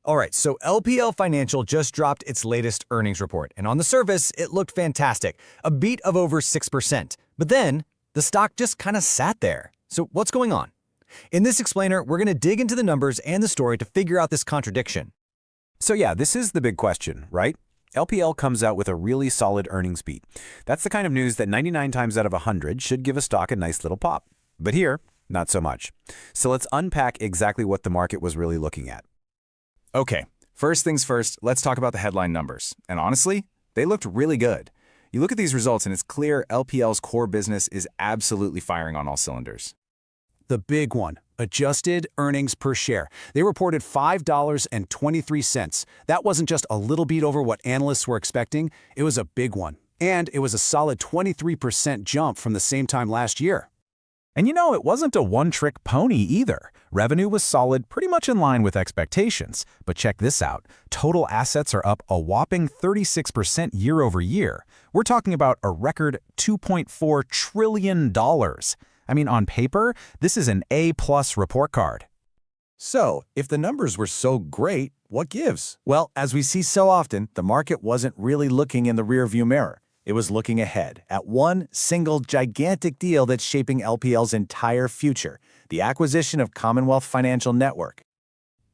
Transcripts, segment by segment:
All right, so LPL Financial just dropped its latest earnings report, and on the surface, it looked fantastic, a beat of over 6%. But then, the stock just kind of sat there. So what's going on? In this explainer, we're going to dig into the numbers and the story to figure out this contradiction. So yeah, this is the big question, right? LPL comes out with a really solid earnings beat. That's the kind of news that 99 times out of 100 should give a stock a nice little pop. But here, not so much. So let's unpack exactly what the market was really looking at. Okay, first things first, let's talk about the headline numbers. And honestly, they looked really good. You look at these results and it's clear LPL's core business is absolutely firing on all cylinders. The big one, adjusted earnings per share. They reported $5.23. That wasn't just a little beat over what analysts were expecting, it was a big one. And it was a solid 23% jump from the same time last year. And you know, it wasn't a one-trick pony either. Revenue was solid, pretty much in line with expectations. But check this out. Total assets are up a whopping 36% year over year. We're talking about a record $2.4 trillion. I mean, on paper, this is an A-plus report card. So, if the numbers were so great, what gives? Well, as we see so often, the market wasn't really looking in the rearview mirror. It was looking ahead at one single gigantic deal that's shaping LPL's entire future, the acquisition of Commonwealth Financial Network.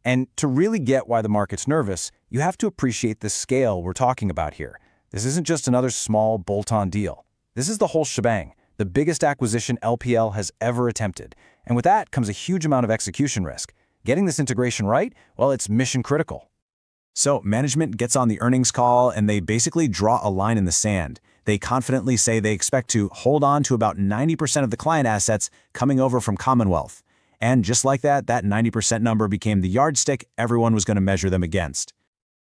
And to really get why the market's nervous, you have to appreciate the scale we're talking about here. This isn't just another small bolt-on deal. This is the whole shebang, the biggest acquisition LPL has ever attempted. And with that comes a huge amount of execution risk. Getting this integration right, well, it's mission critical. So management gets on the earnings call and they basically draw a line in the sand. They confidently say they expect to hold on to about 90% of the client assets coming over from Commonwealth. And just like that, that 90% number became the yardstick everyone was going to measure them against.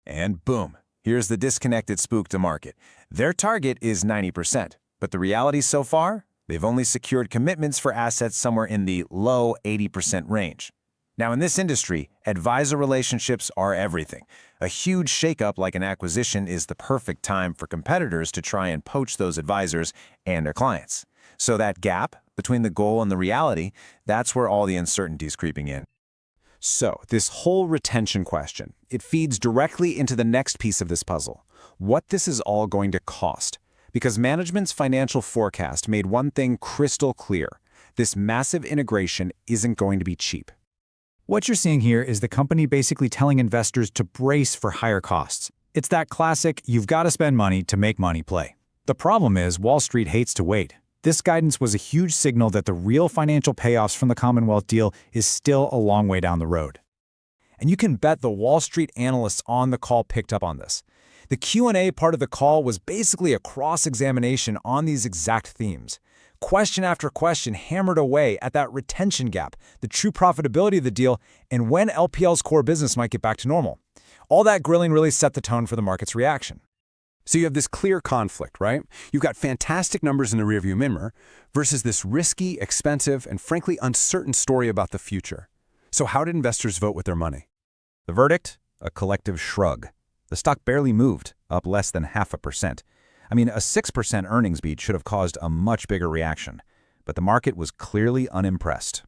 And boom, here's the disconnected spook to market. Their target is 90%, but the reality so far, they've only secured commitments for assets somewhere in the low 80% range. Now, in this industry, advisor relationships are everything. A huge shakeup like an acquisition is the perfect time for competitors to try and poach those advisors and their clients. So that gap between the goal and the reality, that's where all the uncertainty is creeping in. So this whole retention question, it feeds directly into the next piece of this puzzle, what this is all going to cost. Because management's financial forecast made one thing crystal clear. This massive integration isn't going to be cheap. What you're seeing here is the company basically telling investors to brace for higher costs. It's that classic, you've got to spend money to make money play. The problem is Wall Street hates to wait. This guidance was a huge signal that the real financial payoffs from the Commonwealth deal is still a long way down the road. And you can bet the Wall Street analysts on the call picked up on this. The Q&A part of the call was basically a cross-examination on these exact themes. Question after question hammered away at that retention gap, the true profitability of the deal, and when LPL's core business might get back to normal. All that grilling really set the tone for the market's reaction. So you have this clear conflict, right? You've got fantastic numbers in the rearview mirror versus this risky, expensive, and frankly uncertain story about the future. So how did investors vote with their money? The verdict? A collective shrug. The stock barely moved, up less than 0.5%. I mean, a 6% earnings beat should have caused a much bigger reaction, but the market was clearly unimpressed.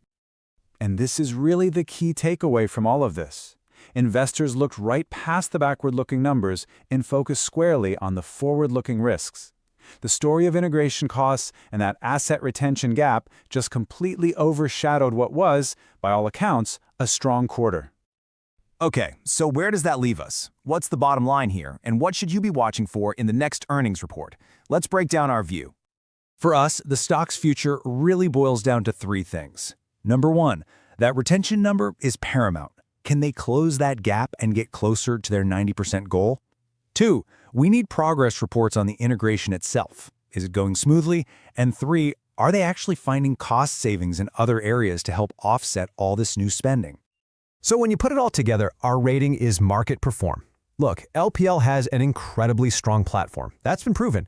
And this is really the key takeaway from all of this. Investors looked right past the backward-looking numbers and focused squarely on the forward-looking risks. The story of integration costs and that asset retention gap just completely overshadowed what was, by all accounts, a strong quarter. Okay, so where does that leave us? What's the bottom line here, and what should you be watching for in the next earnings report? Let's break down our view. For us, the stock's future really boils down to three things. Number one, that retention number is paramount. Can they close that gap and get closer to their 90% goal? Two, we need progress reports on the integration itself. Is it going smoothly? And three, are they actually finding cost savings in other areas to help offset all this new spending? So when you put it all together, our rating is market perform. Look, LPL has an incredibly strong platform. That's been proven.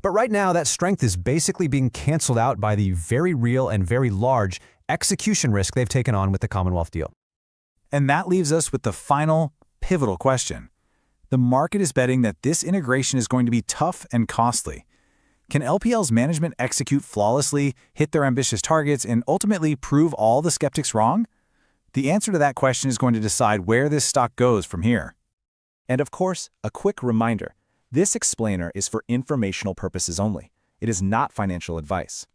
But right now, that strength is basically being canceled out by the very real and very large execution risk they've taken on with the Commonwealth deal. And that leaves us with the final, pivotal question. The market is betting that this integration is going to be tough and costly. Can LPL's management execute flawlessly, hit their ambitious targets, and ultimately prove all the skeptics wrong? The answer to that question is going to decide where this stock goes from here. And of course, a quick reminder, this explainer is for informational purposes only. It is not financial advice.